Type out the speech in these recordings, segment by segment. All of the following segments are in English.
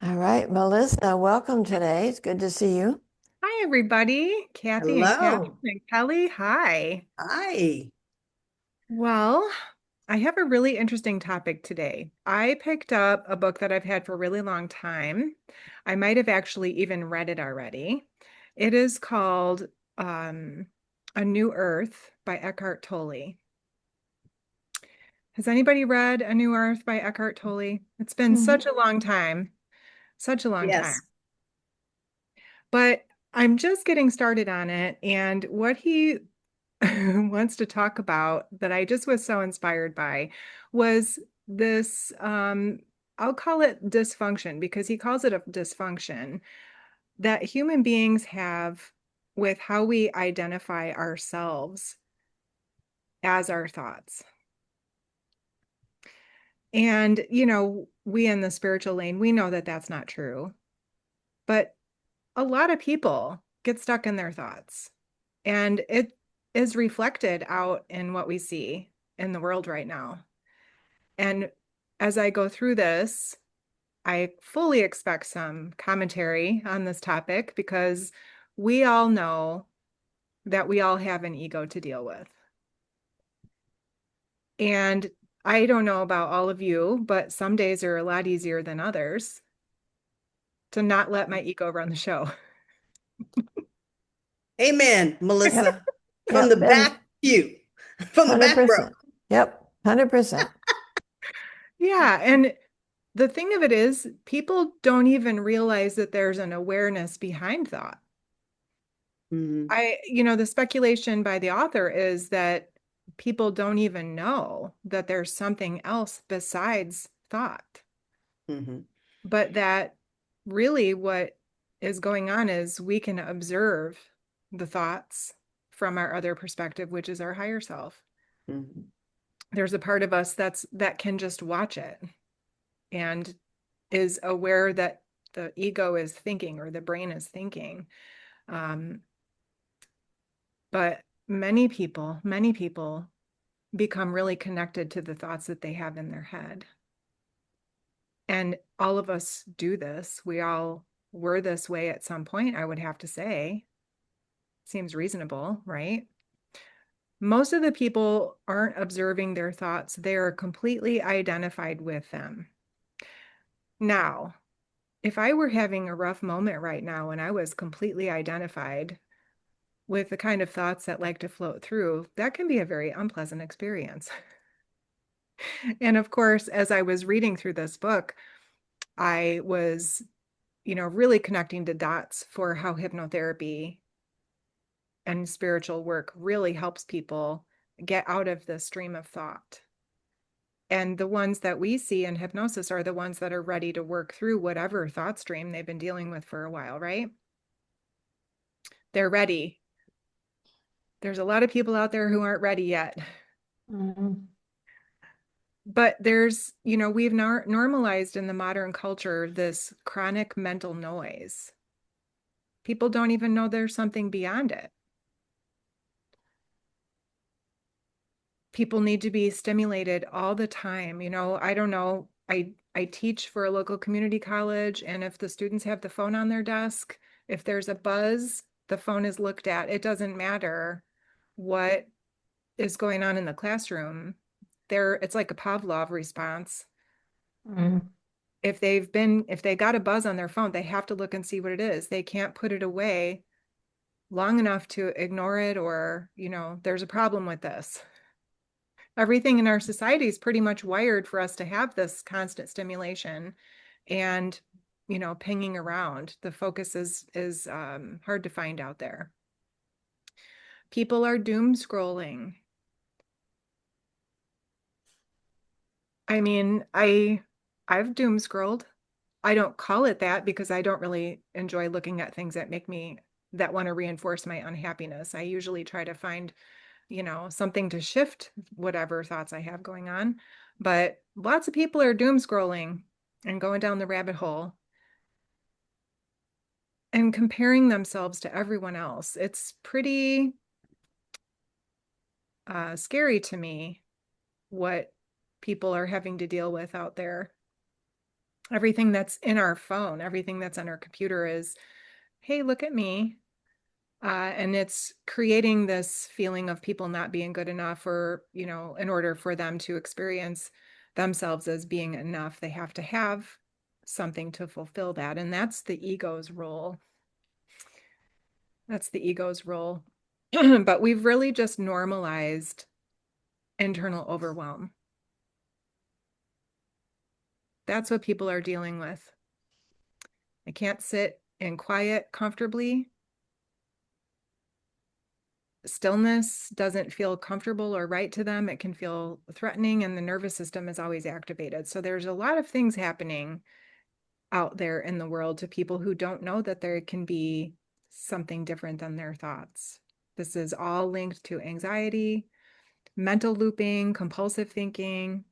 All right, Melissa, welcome today. It's good to see you. Hi, everybody. Kathy and Catherine Hello. and Kelly. Hi. Hi. Well, I have a really interesting topic today. I picked up a book that I've had for a really long time. I might have actually even read it already. It is called A New Earth by Eckhart Tolle. Has anybody read A New Earth by Eckhart Tolle? It's been Mhm. such a long time, such a long time. Yes. But I'm just getting started on it. And what he wants to talk about that I just was so inspired by was this, I'll call it dysfunction because he calls it a dysfunction that human beings have with how we identify ourselves as our thoughts. And, we in the spiritual lane, we know that that's not true, but a lot of people get stuck in their thoughts. And it is reflected out in what we see in the world right now. And as I go through this, I fully expect some commentary on this topic because we all know that we all have an ego to deal with. And I don't know about all of you, but some days are a lot easier than others to not let my ego run the show. Amen, Yep, Melissa. From yep, the been back pew, from the back row. 100%. Yep, 100%. Yeah. And the thing of it is, people don't even realize that there's an awareness behind thought. Mhm, The speculation by the author is that people don't even know that there's something else besides thought, mhm, but that really what is going on is we can observe the thoughts from our other perspective, which is our higher self. mhm, There's a part of us that can just watch it and is aware that the ego is thinking or the brain is thinking. Um, but many people become really connected to the thoughts that they have in their head. And all of us do this. We all were this way at some point, I would have to say. Seems reasonable, right? Most of the people aren't observing their thoughts, they are completely identified with them. Now, if I were having a rough moment right now and I was completely identified with the kind of thoughts that like to float through, that can be a very unpleasant experience. And of course, as I was reading through this book, I was, really connecting the dots for how hypnotherapy and spiritual work really helps people get out of the stream of thought. And the ones that we see in hypnosis are the ones that are ready to work through whatever thought stream they've been dealing with for a while, right? They're ready. There's a lot of people out there who aren't ready yet. Mhm. But we've normalized in the modern culture this chronic mental noise. People don't even know there's something beyond it. People need to be stimulated all the time. I don't know. I teach for a local community college, and if the students have the phone on their desk, if there's a buzz, the phone is looked at. It doesn't matter what is going on in the classroom. It's like a Pavlov response. Mhm. If they got a buzz on their phone, they have to look and see what it is. They can't put it away long enough to ignore it or, there's a problem with this. Everything in our society is pretty much wired for us to have this constant stimulation and, pinging around. The focus is hard to find out there. People are doom scrolling. I mean, I've doom scrolled. I don't call it that because I don't really enjoy looking at things that want to reinforce my unhappiness. I usually try to find, something to shift whatever thoughts I have going on. But lots of people are doom scrolling and going down the rabbit hole and comparing themselves to everyone else. scary to me what people are having to deal with out there. Everything that's in our phone, everything that's on our computer is, hey, look at me. And it's creating this feeling of people not being good enough, or, in order for them to experience themselves as being enough, they have to have something to fulfill that. And that's the ego's role. That's the ego's role. But we've really just normalized internal overwhelm. That's what people are dealing with. I can't sit in quiet comfortably. Stillness doesn't feel comfortable or right to them. It can feel threatening, and the nervous system is always activated. So there's a lot of things happening out there in the world to people who don't know that there can be something different than their thoughts. This is all linked to anxiety, mental looping, compulsive thinking.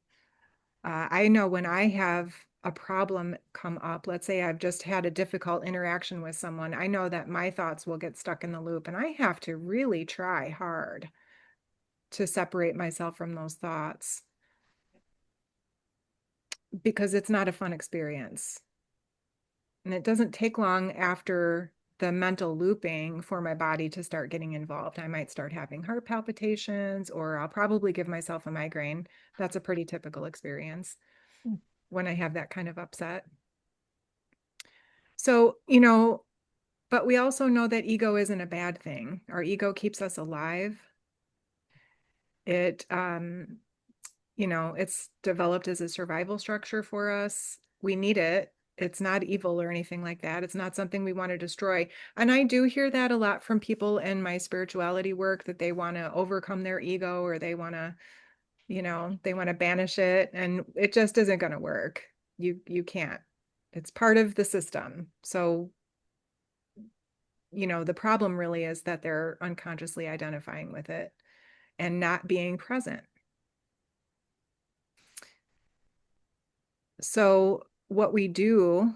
I know when I have a problem come up, let's say I've just had a difficult interaction with someone, I know that my thoughts will get stuck in the loop, and I have to really try hard to separate myself from those thoughts, because it's not a fun experience. And it doesn't take long after the mental looping for my body to start getting involved. I might start having heart palpitations, or I'll probably give myself a migraine. That's a pretty typical experience when I have that kind of upset. So, but we also know that ego isn't a bad thing. Our ego keeps us alive. It, it's developed as a survival structure for us. We need it. It's not evil or anything like that. It's not something we want to destroy. And I do hear that a lot from people in my spirituality work, that they want to overcome their ego, or they want to, they want to banish it. And it just isn't going to work. You can't. It's part of the system. So, the problem really is that they're unconsciously identifying with it and not being present. So what we do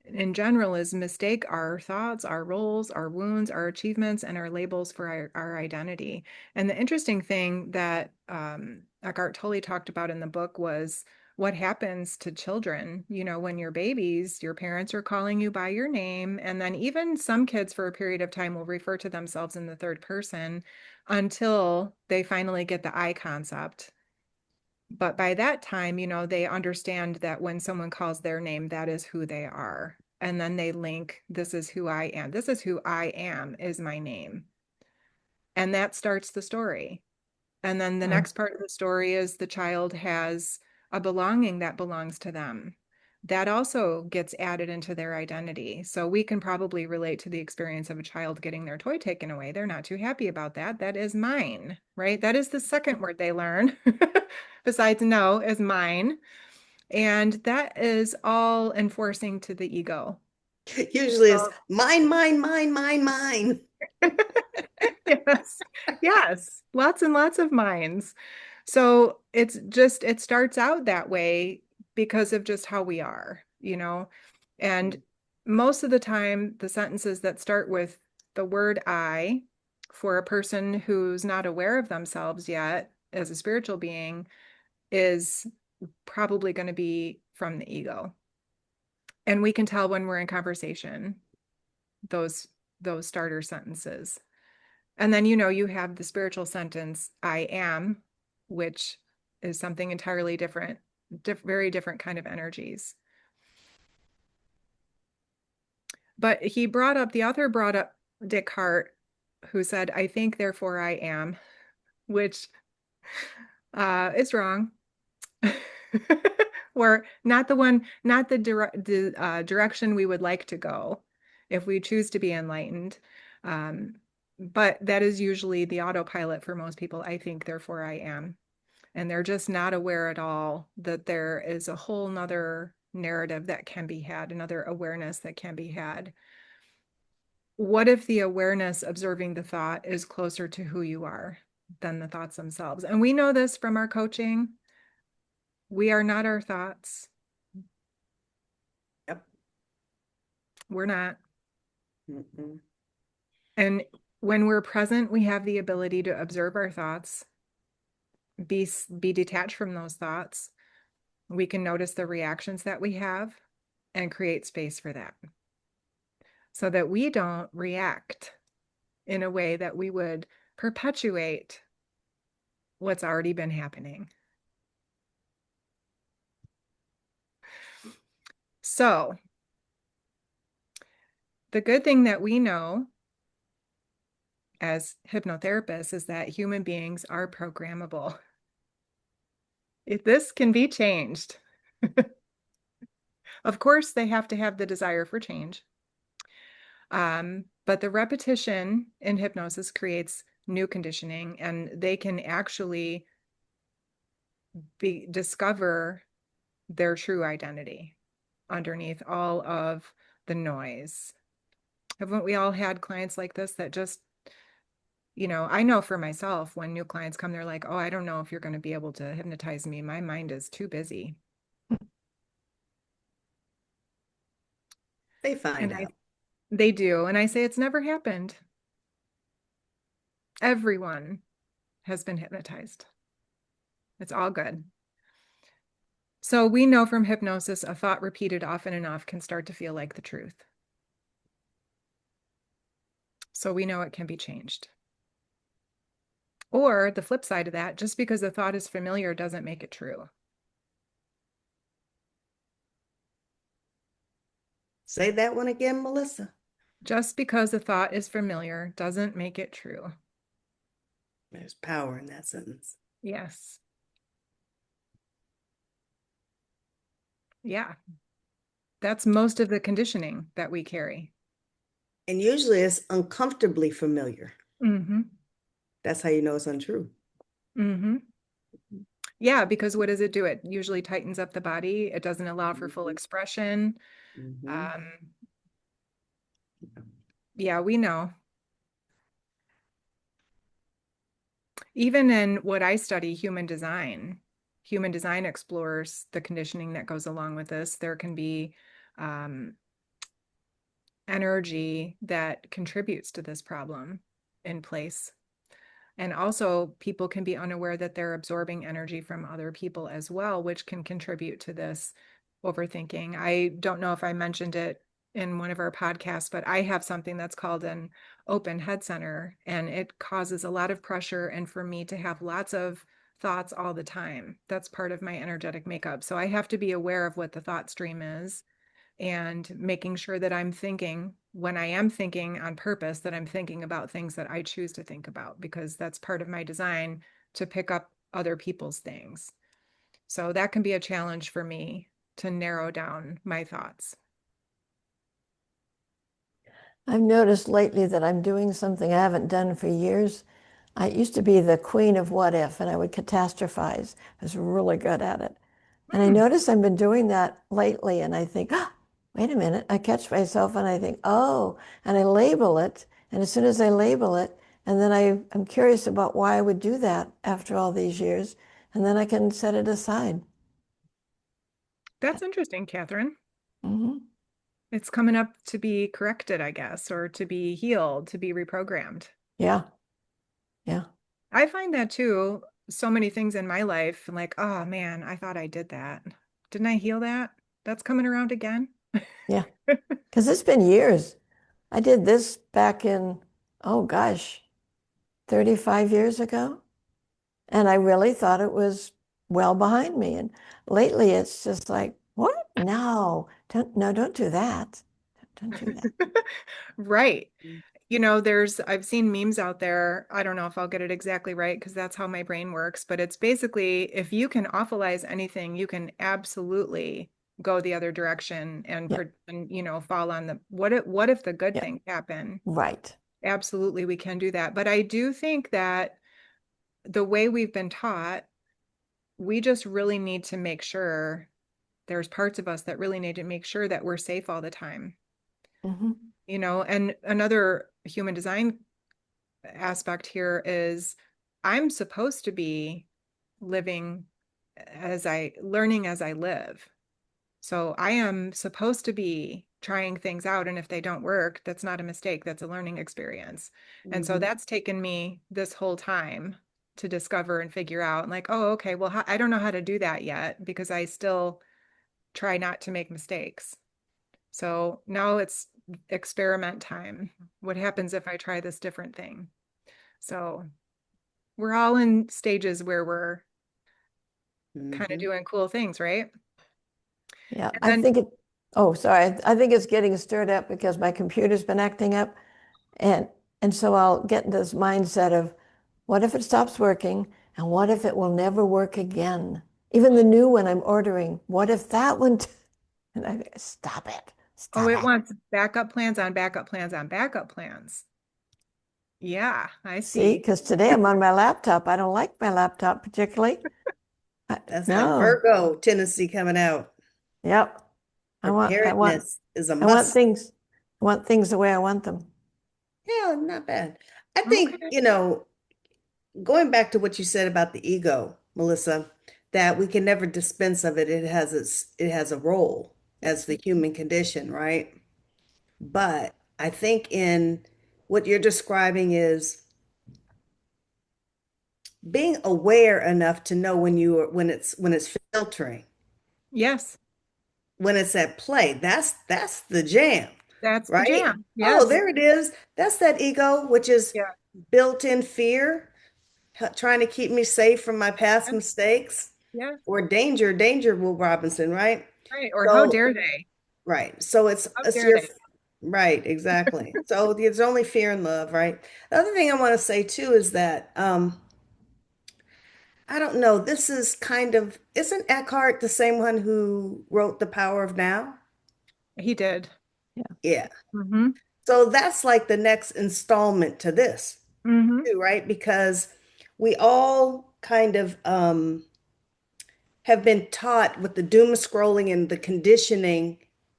in general is mistake our thoughts, our roles, our wounds, our achievements, and our labels for our identity. And the interesting thing that Eckhart Tolle talked about in the book was what happens to children. When you're babies, your parents are calling you by your name. And then even some kids for a period of time will refer to themselves in the third person until they finally get the I concept. But by that time, they understand that when someone calls their name, that is who they are. And then they link, this is who I am. This is who I am, is my name. And that starts the story. And then the next part of the story is the child has a belonging that belongs to them. That also gets added into their identity. So we can probably relate to the experience of a child getting their toy taken away. They're not too happy about that. That is mine, right? That is the second word they learn, besides no, is mine. And that is all enforcing to the ego. Usually it's mine, mine, mine, mine, mine. Yes, yes, lots and lots of minds. So it starts out that way because of just how we are, and most of the time, the sentences that start with the word I, for a person who's not aware of themselves yet as a spiritual being, is probably going to be from the ego. And we can tell when we're in conversation, those starter sentences. And then, you have the spiritual sentence, I am, which is something entirely different, very different kind of energies. But the author brought up Descartes, who said, I think, therefore I am, which is wrong. Or not the direction we would like to go if we choose to be enlightened. But that is usually the autopilot for most people. I think, therefore I am. And they're just not aware at all that there is a whole nother narrative that can be had, another awareness that can be had. What if the awareness observing the thought is closer to who you are than the thoughts themselves? And we know this from our coaching. We are not our thoughts. Yep. We're not. Mm-mm. And when we're present, we have the ability to observe our thoughts, be detached from those thoughts. We can notice the reactions that we have and create space for that so that we don't react in a way that we would perpetuate what's already been happening. So the good thing that we know as hypnotherapists is that human beings are programmable. This can be changed. Of course, they have to have the desire for change. But the repetition in hypnosis creates new conditioning, and they can actually discover their true identity underneath all of the noise. Haven't we all had clients like this that just, I know for myself, when new clients come, they're like, oh, I don't know if you're going to be able to hypnotize me. My mind is too busy. They find out. They do. And I say, it's never happened. Everyone has been hypnotized. It's all good. So we know from hypnosis, a thought repeated often enough can start to feel like the truth. So we know it can be changed. Or the flip side of that, just because the thought is familiar doesn't make it true. Say that one again, Melissa. Just because a thought is familiar doesn't make it true. There's power in that sentence. Yes. Yeah. That's most of the conditioning that we carry. And usually it's uncomfortably familiar. Mm-hmm. That's how you know it's untrue. Mm-hmm. Yeah, because what does it do? It usually tightens up the body. It doesn't allow for full expression. Yeah, we know. Even in what I study, human design explores the conditioning that goes along with this. There can be energy that contributes to this problem in place. And also people can be unaware that they're absorbing energy from other people as well, which can contribute to this overthinking. I don't know if I mentioned it in one of our podcasts, but I have something that's called an open head center, and it causes a lot of pressure. And for me to have lots of thoughts all the time, that's part of my energetic makeup. So I have to be aware of what the thought stream is and making sure that I'm thinking, when I am thinking on purpose, that I'm thinking about things that I choose to think about, because that's part of my design to pick up other people's things. So that can be a challenge for me to narrow down my thoughts. I've noticed lately that I'm doing something I haven't done for years. I used to be the queen of what if, and I would catastrophize. I was really good at it. And I notice I've been doing that lately, and I think, oh, wait a minute. I catch myself and I think, oh, and I label it. And as soon as I label it, and then I'm curious about why I would do that after all these years, and then I can set it aside. That's interesting, Catherine. Mm-hmm. It's coming up to be corrected, I guess, or to be healed, to be reprogrammed. Yeah. Yeah. I find that too. So many things in my life, like, oh man, I thought I did that. Didn't I heal that? That's coming around again. Yeah. Because it's been years. I did this back in, oh gosh, 35 years ago. And I really thought it was well behind me. And lately it's just like, what? No, don't do that. Don't do that. Right. I've seen memes out there. I don't know if I'll get it exactly right because that's how my brain works, but it's basically if you can awfulize anything, you can absolutely go the other direction and, fall on the what if the good things happen? Right. Absolutely, we can do that. But I do think that the way we've been taught, we just really need to make sure there's parts of us that really need to make sure that we're safe all the time. Mm-hmm. And another human design aspect here is I'm supposed to be learning as I live. So I am supposed to be trying things out. And if they don't work, that's not a mistake. That's a learning experience. And so Mhm. that's taken me this whole time to discover and figure out like, oh, okay, well, I don't know how to do that yet because I still try not to make mistakes. So now it's experiment time. What happens if I try this different thing? So we're all in stages where we're kind of Mhm. doing cool things, right? Yeah, And I then, think it, oh, sorry. I think it's getting stirred up because my computer's been acting up. And and so I'll get into this mindset of what if it stops working and what if it will never work again? Even the new one I'm ordering, what if that one and I stop it. oh, Stop it it. wants backup plans on backup plans on backup plans. Yeah, I See, see. because today I'm on my laptop. I don't like my laptop particularly. That's that No. Virgo tendency coming out. Yep. I want I want Preparedness is a I want must. things I want things the way I want them. Yeah, not bad. I think, Okay. going back to what you said about the ego, Melissa, that we can never dispense of it. It has a role as the human condition, right? But I think in what you're describing is being aware enough to know when it's filtering, Yes, when it's at play. That's the jam, that's the right? jam. Oh, Yes. there it is. That's that ego, which is Yeah. built-in fear, trying to keep me safe from my past Yeah. mistakes Yeah. or danger, Will Robinson, right? Right. Or how So, dare they? right. So How it's dare your they? right, exactly. So there's only fear and love, right? The other thing I want to say too is that I don't know, this is kind of, isn't Eckhart the same one who wrote The Power of Now? He did. Yeah. Yeah. Mm-hmm. So that's like the next installment to this, Mm-hmm. too, right? Because we all kind of have been taught with the doom scrolling and the conditioning.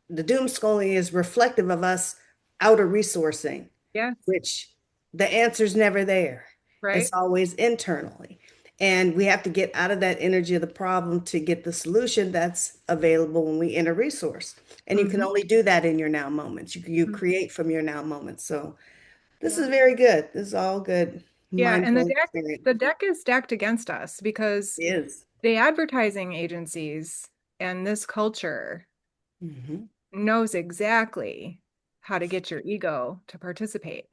The doom scrolling is reflective of us outer resourcing, Yes. which the answer's never there. It's Right. always internally. And we have to get out of that energy of the problem to get the solution that's available when we enter resource. And you can Mm-hmm. only do that in your now moments. You create from your now moments. So this Yeah. is very good. This is all good. Yeah. And Mindful experience. the deck is stacked against us because It is. the advertising agencies and this culture Mhm. knows exactly how to get your ego to participate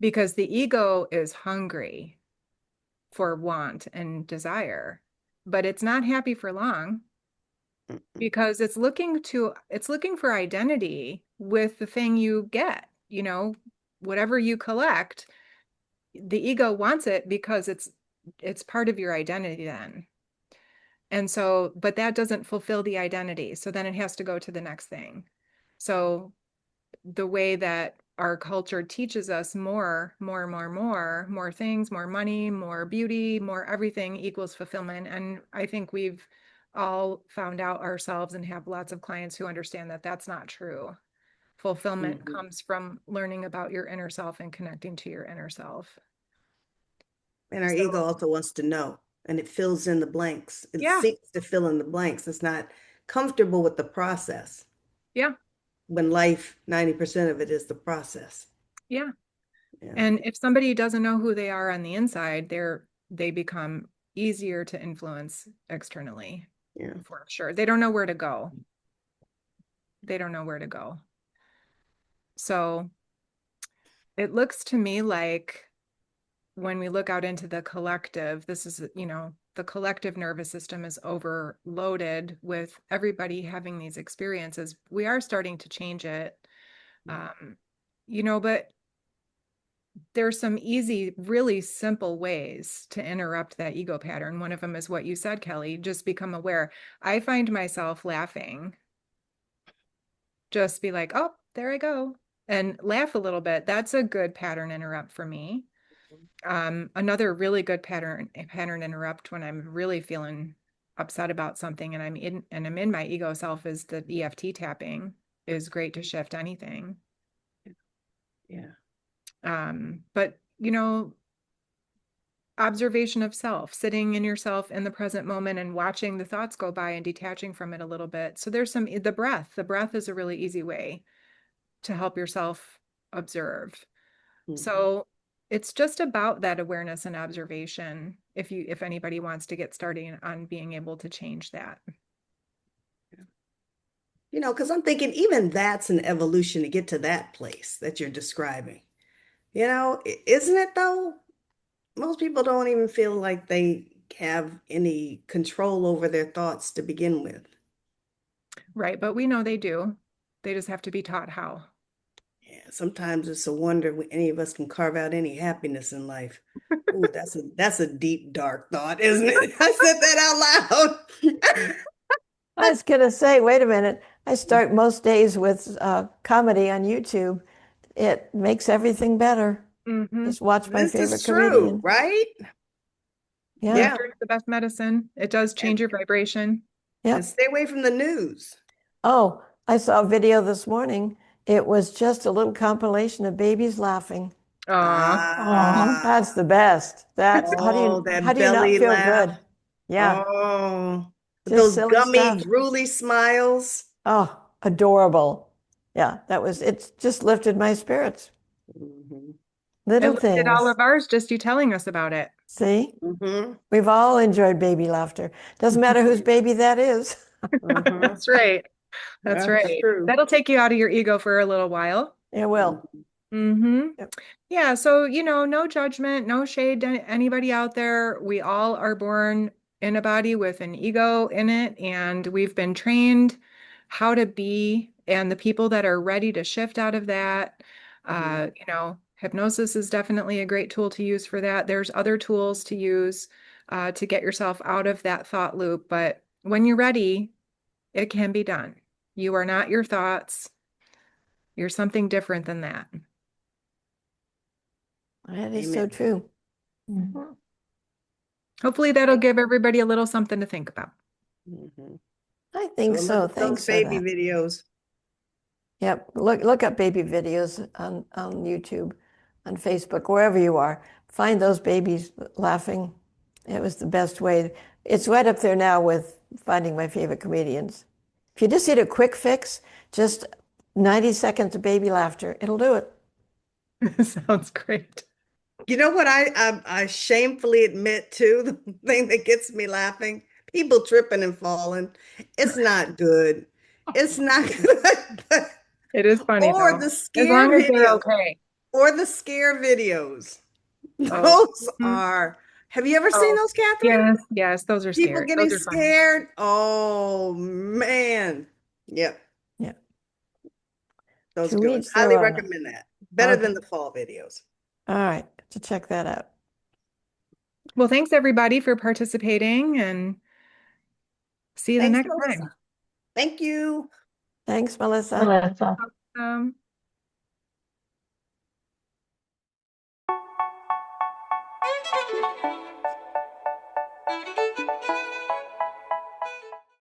because the ego is hungry for want and desire, but it's not happy for long because it's looking for identity with the thing you get, whatever you collect, the ego wants it because it's part of your identity then. And so, but that doesn't fulfill the identity. So then it has to go to the next thing. So the way that our culture teaches us more things, more money, more beauty, more everything equals fulfillment. And I think we've all found out ourselves and have lots of clients who understand that that's not true. Fulfillment Mhm. comes from learning about your inner self and connecting to your inner self. And our So, ego also wants to know, and it fills in the blanks. It yeah, seeks to fill in the blanks. It's not comfortable with the process yeah, when life, 90% of it is the process. yeah. Yeah, And if somebody doesn't know who they are on the inside, they become easier to influence externally yeah. for sure. They don't know where to go. They don't know where to go. So it looks to me like when we look out into the collective, this is, the collective nervous system is overloaded with everybody having these experiences. We are starting to change it. Um, but there's some easy, really simple ways to interrupt that ego pattern. One of them is what you said, Kelly, just become aware. I find myself laughing, just be like, oh, there I go, and laugh a little bit. That's a good pattern interrupt for me. Another really good pattern interrupt when I'm really feeling upset about something and I'm in my ego self is the EFT tapping is great to shift anything. Yeah. But observation of self, sitting in yourself in the present moment and watching the thoughts go by and detaching from it a little bit. So there's the breath is a really easy way to help yourself observe. So it's just about that awareness and observation if anybody wants to get started on being able to change that. You know, because I'm thinking even that's an evolution to get to that place that you're describing. You know, isn't it though? Most people don't even feel like they have any control over their thoughts to begin with. Right, but we know they do. They just have to be taught how. Yeah, sometimes it's a wonder any of us can carve out any happiness in life. Ooh, that's a deep, dark thought, isn't it? I said that out loud. I was going to say, wait a minute. I start most days with comedy on YouTube. It makes everything better. Mhm. Just watch my This favorite is true, comedian. right? Yeah. Yeah. Laughter is the best medicine. It does change your vibration. Yeah. And stay away from the news. Oh, I saw a video this morning. It was just a little compilation of babies laughing. Aw. That's the best. That's Oh, how that do you not belly feel laugh. good? Yeah, Oh, just those silly gummy, stuff. drooly smiles. Oh, adorable. Yeah, it just lifted my spirits. Mhm. It Little lifted all things. of ours, just you telling us about it. See? Mhm. We've all enjoyed baby laughter. Doesn't matter whose baby that is. Mhm. That's right. That's That's right. true. That'll take you out of your ego for a little while. It will. Mm-hmm. Yep. Yeah, so no judgment, no shade to anybody out there. We all are born in a body with an ego in it, and we've been trained how to be, and the people that are ready to shift out of that, hypnosis is definitely a great tool to use for that. There's other tools to use to get yourself out of that thought loop, but when you're ready, it can be done. You are not your thoughts. You're something different than that. That is so Amen. true. Hopefully that'll give everybody a little something to think about. Mhm. I think Look so. at those Thanks for baby that. videos. Yep. Look up baby videos on YouTube, on Facebook, wherever you are. Find those babies laughing. It was the best way. It's right up there now with finding my favorite comedians. If you just need a quick fix, just 90 seconds of baby laughter, it'll do it. Sounds great. You know what I shamefully admit too, the thing that gets me laughing? People tripping and falling. It's not good. It's not good. But, It is funny or though, the as scare long as they're videos. okay. Or the scare videos. Oh, Those mhm. are, have you ever seen Oh, those, Catherine? yes, yes, those are People scary. getting Those are funny. scared. Oh man. Yep. Yeah. Those To good. each their Highly own. recommend that. Better than Okay. the fall videos. All right. To check that out. Well, thanks everybody for participating and see you the Thanks, next Melissa. time. Thank you. Thanks, Melissa. Um,